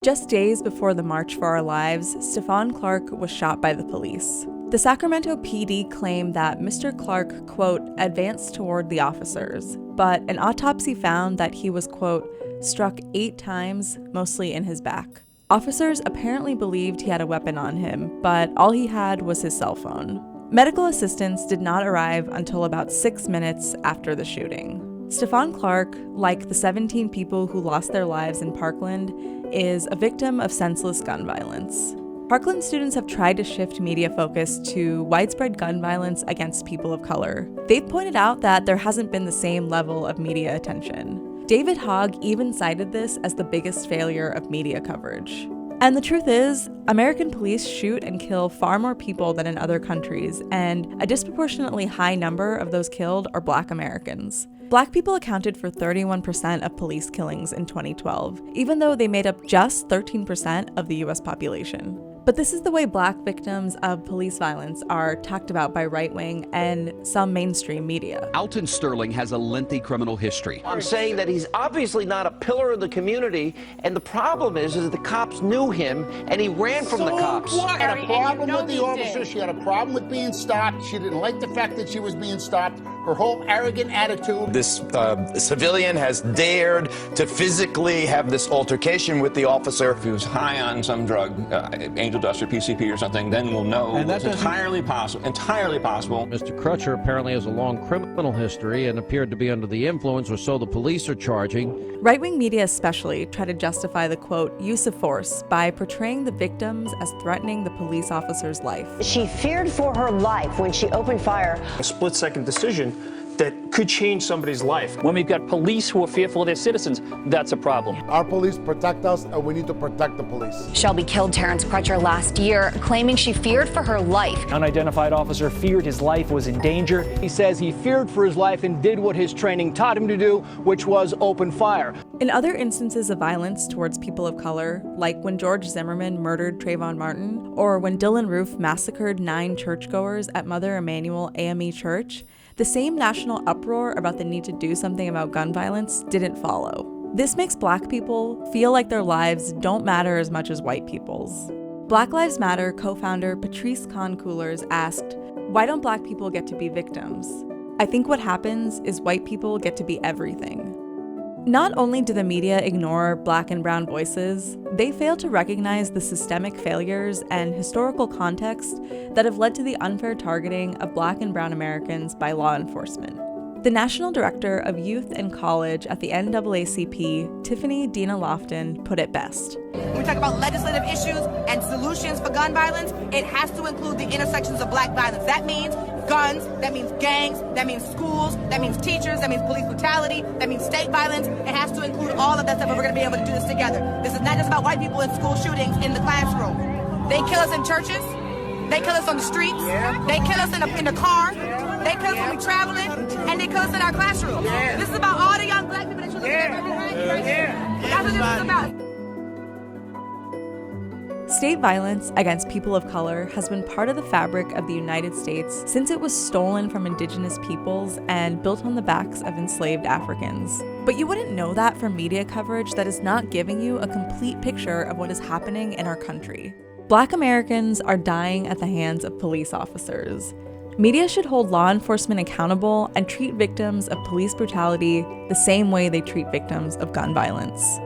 Just days before the March for Our Lives, Stephon Clark was shot by the police. The Sacramento PD claimed that Mr. Clark, quote, advanced toward the officers, but an autopsy found that he was, quote, struck 8 times, mostly in his back. Officers apparently believed he had a weapon on him, but all he had was his cell phone. Medical assistance did not arrive until about 6 minutes after the shooting. Stephon Clark, like the 17 people who lost their lives in Parkland, is a victim of senseless gun violence. Parkland students have tried to shift media focus to widespread gun violence against people of color. They've pointed out that there hasn't been the same level of media attention. David Hogg even cited this as the biggest failure of media coverage. And the truth is, American police shoot and kill far more people than in other countries, and a disproportionately high number of those killed are Black Americans. Black people accounted for 31% of police killings in 2012, even though they made up just 13% of the US population. But this is the way Black victims of police violence are talked about by right-wing and some mainstream media. Alton Sterling has a lengthy criminal history. I'm saying that he's obviously not a pillar of the community, and the problem is that the cops knew him, and he ran from the cops. She had a problem with the officer. She had a problem with being stopped. She didn't like the fact that she was being stopped. Her whole arrogant attitude. This civilian has dared to physically have this altercation with the officer. If he was high on some drug, angel dust or PCP or something, then we'll know. And that's entirely possible. Entirely possible. Mr. Crutcher apparently has a long criminal history and appeared to be under the influence, or so the police are charging. Right-wing media especially try to justify the, quote, use of force by portraying the victims as threatening the police officer's life. She feared for her life when she opened fire. A split-second decision that could change somebody's life. When we've got police who are fearful of their citizens, that's a problem. Our police protect us, and we need to protect the police. Shelby killed Terrence Crutcher last year, claiming she feared for her life. Unidentified officer feared his life was in danger. He says he feared for his life and did what his training taught him to do, which was open fire. In other instances of violence towards people of color, like when George Zimmerman murdered Trayvon Martin, or when Dylan Roof massacred 9 churchgoers at Mother Emanuel AME Church, the same national uproar about the need to do something about gun violence didn't follow. This makes Black people feel like their lives don't matter as much as white people's. Black Lives Matter co-founder Patrisse Khan-Cullors asked, "Why don't Black people get to be victims? I think what happens is white people get to be everything." Not only do the media ignore Black and brown voices, they fail to recognize the systemic failures and historical context that have led to the unfair targeting of Black and brown Americans by law enforcement. The National Director of Youth and College at the NAACP, Tiffany Dina Lofton, put it best. When we talk about legislative issues and solutions for gun violence, it has to include the intersections of Black violence. That means guns, that means gangs, that means schools, that means teachers, that means police brutality, that means state violence. It has to include all of that stuff if we're going to be able to do this together. This is not just about white people in school shootings in the classroom. They kill us in churches. They kill us on the streets. They kill us in the car. They kill us when we're traveling. And they kill us in our classrooms. This is about all the young Black people that you're looking at right behind you. That's what this is about. State violence against people of color has been part of the fabric of the United States since it was stolen from indigenous peoples and built on the backs of enslaved Africans. But you wouldn't know that from media coverage that is not giving you a complete picture of what is happening in our country. Black Americans are dying at the hands of police officers. Media should hold law enforcement accountable and treat victims of police brutality the same way they treat victims of gun violence.